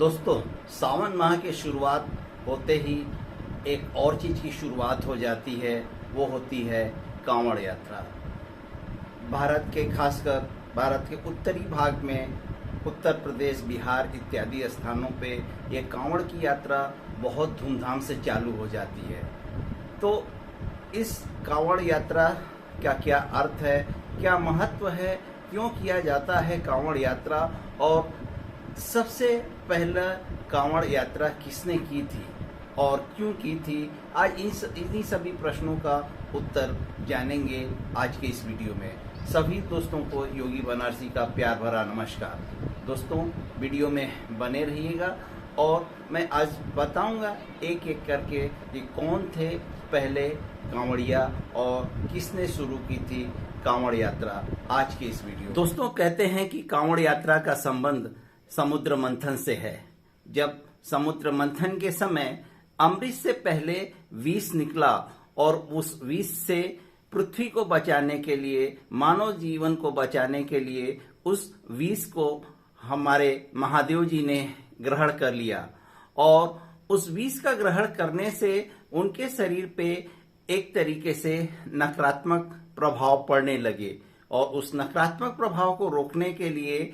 दोस्तों, सावन माह की शुरुआत होते ही एक और चीज़ की शुरुआत हो जाती है, वो होती है कांवड़ यात्रा। भारत के उत्तरी भाग में उत्तर प्रदेश, बिहार इत्यादि स्थानों पे ये कांवड़ की यात्रा बहुत धूमधाम से चालू हो जाती है। तो इस कांवड़ यात्रा का क्या अर्थ है, क्या महत्व है, क्यों किया जाता है कांवड़ यात्रा, और सबसे पहला कांवड़ यात्रा किसने की थी और क्यों की थी, आज इन्हीं सभी प्रश्नों का उत्तर जानेंगे आज के इस वीडियो में। सभी दोस्तों को योगी बनारसी का प्यार भरा नमस्कार। दोस्तों, वीडियो में बने रहिएगा और मैं आज बताऊंगा एक एक करके कि कौन थे पहले कांवड़िया और किसने शुरू की थी कांवड़ यात्रा आज के इस वीडियो। दोस्तों, कहते हैं कि कांवड़ यात्रा का संबंध समुद्र मंथन से है। जब समुद्र मंथन के समय अमृत से पहले विष निकला और उस विष से पृथ्वी को बचाने के लिए, मानव जीवन को बचाने के लिए उस विष को हमारे महादेव जी ने ग्रहण कर लिया और उस विष का ग्रहण करने से उनके शरीर पे एक तरीके से नकारात्मक प्रभाव पड़ने लगे और उस नकारात्मक प्रभाव को रोकने के लिए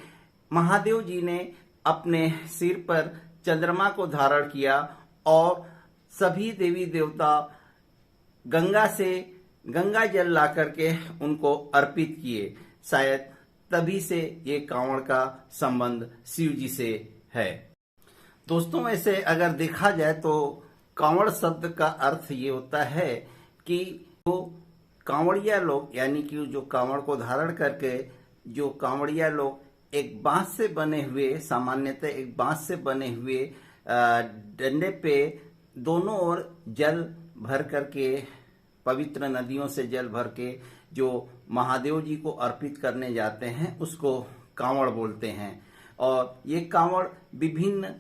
महादेव जी ने अपने सिर पर चंद्रमा को धारण किया और सभी देवी देवता गंगा जल ला करके उनको अर्पित किए। शायद तभी से ये कांवड़ का संबंध शिव जी से है। दोस्तों, वैसे अगर देखा जाए तो कांवड़ शब्द का अर्थ ये होता है कि जो कांवड़िया लोग, यानी कि जो कांवड़ को धारण करके जो कांवड़िया लोग एक बांस से बने हुए, सामान्यतः एक बांस से बने हुए डंडे पे दोनों ओर जल भर करके, पवित्र नदियों से जल भर के जो महादेव जी को अर्पित करने जाते हैं उसको कांवड़ बोलते हैं। और ये कांवड़ विभिन्न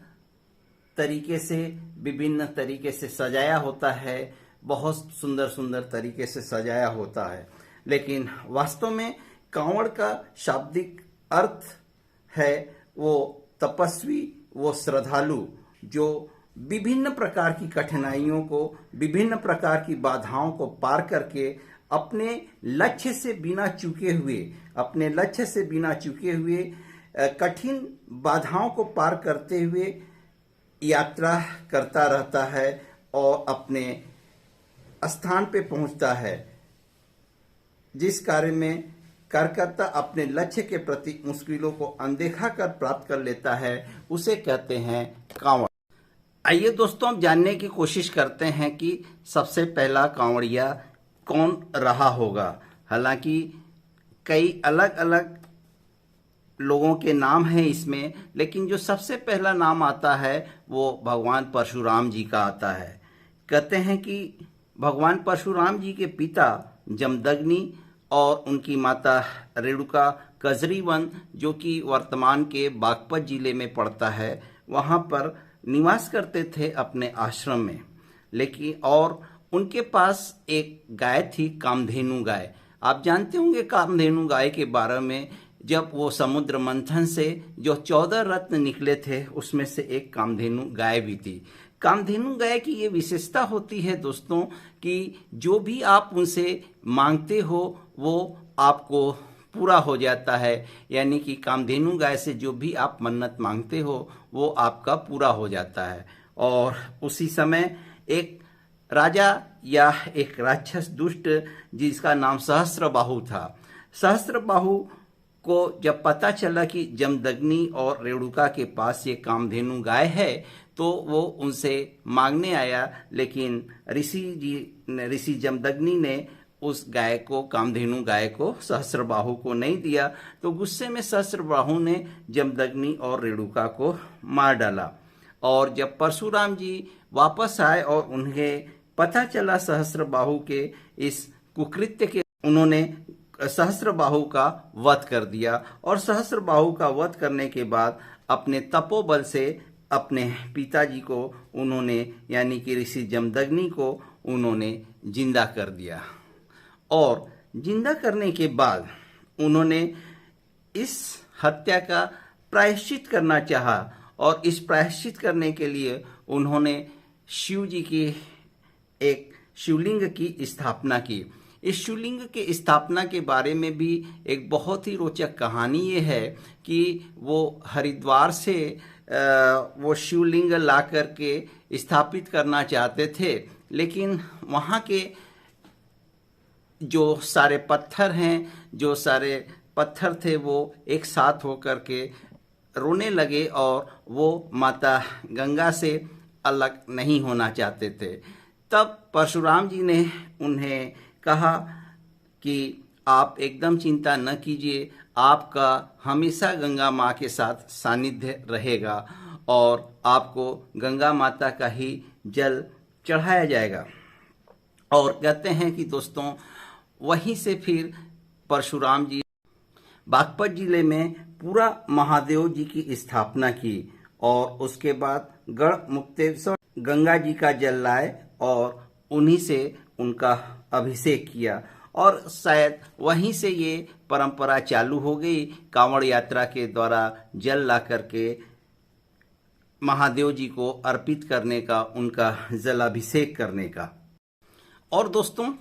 तरीके से सजाया होता है, बहुत सुंदर सुंदर तरीके से सजाया होता है। लेकिन वास्तव में कांवड़ का शाब्दिक अर्थ है वो तपस्वी, वो श्रद्धालु जो विभिन्न प्रकार की कठिनाइयों को, विभिन्न प्रकार की बाधाओं को पार करके अपने लक्ष्य से बिना चूके हुए कठिन बाधाओं को पार करते हुए यात्रा करता रहता है और अपने स्थान पे पहुंचता है। जिस कार्य में कार्यकर्ता अपने लक्ष्य के प्रति मुश्किलों को अनदेखा कर प्राप्त कर लेता है, उसे कहते हैं कांवड़। आइए दोस्तों, हम जानने की कोशिश करते हैं कि सबसे पहला कांवड़िया कौन रहा होगा। हालांकि कई अलग अलग लोगों के नाम हैं इसमें, लेकिन जो सबसे पहला नाम आता है वो भगवान परशुराम जी का आता है। कहते हैं कि भगवान परशुराम जी के पिता जमदग्नि और उनकी माता रेणुका कजरी वन, जो कि वर्तमान के बागपत जिले में पड़ता है, वहां पर निवास करते थे अपने आश्रम में। लेकिन और उनके पास एक गाय थी, कामधेनु गाय। आप जानते होंगे कामधेनु गाय के बारे में। जब वो समुद्र मंथन से जो 14 रत्न निकले थे उसमें से एक कामधेनु गाय भी थी। कामधेनु गाय की ये विशेषता होती है दोस्तों कि जो भी आप उनसे मांगते हो वो आपको पूरा हो जाता है। यानी कि कामधेनु गाय से जो भी आप मन्नत मांगते हो वो आपका पूरा हो जाता है। और उसी समय एक राजा या एक राक्षस दुष्ट, जिसका नाम सहस्त्रबाहु था, सहस्त्रबाहु को जब पता चला कि जमदग्नि और रेणुका के पास ये कामधेनु गाय है तो वो उनसे मांगने आया। लेकिन ऋषि जमदग्नि ने उस गाय को, कामधेनु गाय को सहस्त्रबाहु को नहीं दिया। तो गुस्से में सहस्त्रबाहु ने जमदग्नि और रेणुका को मार डाला। और जब परशुराम जी वापस आए और उन्हें पता चला सहस्त्रबाहु के इस कुकृत्य के, उन्होंने सहस्त्रबाहु का वध कर दिया। और सहस्त्रबाहु का वध करने के बाद अपने तपोबल से अपने पिताजी को उन्होंने, यानी कि ऋषि जमदग्नि को उन्होंने जिंदा कर दिया। और जिंदा करने के बाद उन्होंने इस हत्या का प्रायश्चित करना चाहा और इस प्रायश्चित करने के लिए उन्होंने शिव जी की एक शिवलिंग की स्थापना की। इस शिवलिंग के स्थापना के बारे में भी एक बहुत ही रोचक कहानी ये है कि वो हरिद्वार से वो शिवलिंग ला करके स्थापित करना चाहते थे, लेकिन वहाँ के जो सारे पत्थर हैं, जो सारे पत्थर थे, वो एक साथ होकर के रोने लगे और वो माता गंगा से अलग नहीं होना चाहते थे। तब परशुराम जी ने उन्हें कहा कि आप एकदम चिंता न कीजिए, आपका हमेशा गंगा माँ के साथ सानिध्य रहेगा और आपको गंगा माता का ही जल चढ़ाया जाएगा। और कहते हैं कि दोस्तों वहीं से फिर परशुराम जी बागपत जिले में पूरा महादेव जी की स्थापना की और उसके बाद गढ़ मुक्तेश्वर गंगा जी का जल लाए और उन्हीं से उनका अभिषेक किया और शायद वहीं से ये परंपरा चालू हो गई, कांवड़ यात्रा के द्वारा जल ला करके महादेव जी को अर्पित करने का, उनका जलाभिषेक करने का। और दोस्तों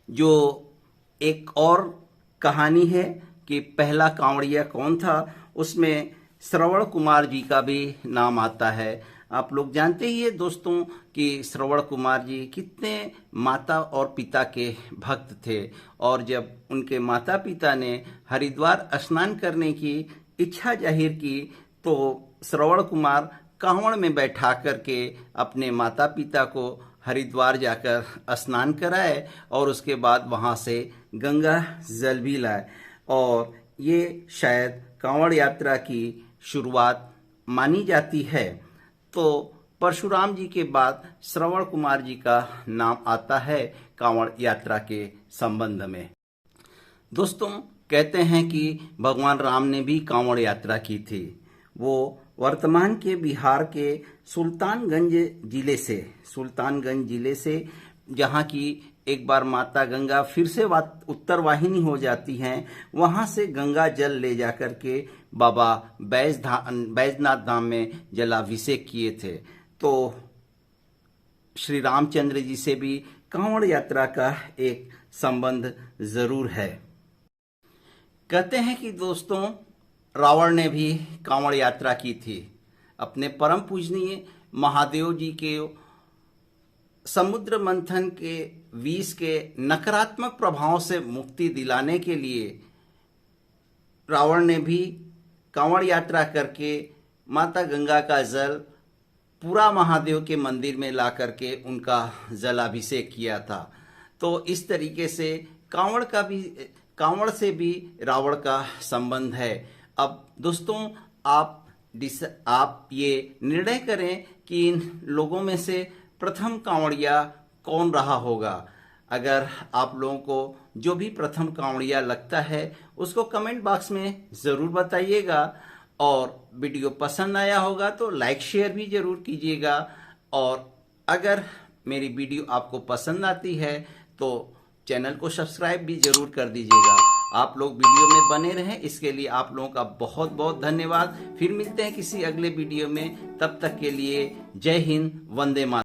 जो एक और कहानी है कि पहला कांवड़िया कौन था, उसमें श्रवण कुमार जी का भी नाम आता है। आप लोग जानते ही है दोस्तों कि श्रवण कुमार जी कितने माता और पिता के भक्त थे और जब उनके माता पिता ने हरिद्वार स्नान करने की इच्छा जाहिर की तो श्रवण कुमार कांवड़ में बैठा करके अपने माता पिता को हरिद्वार जाकर स्नान कराए और उसके बाद वहाँ से गंगा जल भी लाए और ये शायद कांवड़ यात्रा की शुरुआत मानी जाती है। तो परशुराम जी के बाद श्रवण कुमार जी का नाम आता है कांवड़ यात्रा के संबंध में। दोस्तों कहते हैं कि भगवान राम ने भी कांवड़ यात्रा की थी। वो वर्तमान के बिहार के सुल्तानगंज जिले से जहाँ की एक बार माता गंगा फिर से उत्तर वाहिनी हो जाती हैं, वहाँ से गंगा जल ले जाकर के बाबा बैजनाथ धाम में जलाभिषेक किए थे। तो श्री रामचंद्र जी से भी कांवड़ यात्रा का एक संबंध जरूर है। कहते हैं कि दोस्तों रावण ने भी कांवड़ यात्रा की थी। अपने परम पूजनीय महादेव जी के समुद्र मंथन के विष के नकारात्मक प्रभाव से मुक्ति दिलाने के लिए रावण ने भी कांवड़ यात्रा करके माता गंगा का जल पूरा महादेव के मंदिर में ला करके उनका जलाभिषेक किया था। तो इस तरीके से कांवड़ से भी रावण का संबंध है। अब दोस्तों आप ये निर्णय करें कि इन लोगों में से प्रथम कांवड़िया कौन रहा होगा। अगर आप लोगों को जो भी प्रथम कांवड़िया लगता है उसको कमेंट बॉक्स में ज़रूर बताइएगा और वीडियो पसंद आया होगा तो लाइक शेयर भी ज़रूर कीजिएगा। और अगर मेरी वीडियो आपको पसंद आती है तो चैनल को सब्सक्राइब भी ज़रूर कर दीजिएगा। आप लोग वीडियो में बने रहें, इसके लिए आप लोगों का बहुत बहुत धन्यवाद। फिर मिलते हैं किसी अगले वीडियो में, तब तक के लिए जय हिंद, वंदे मातरम।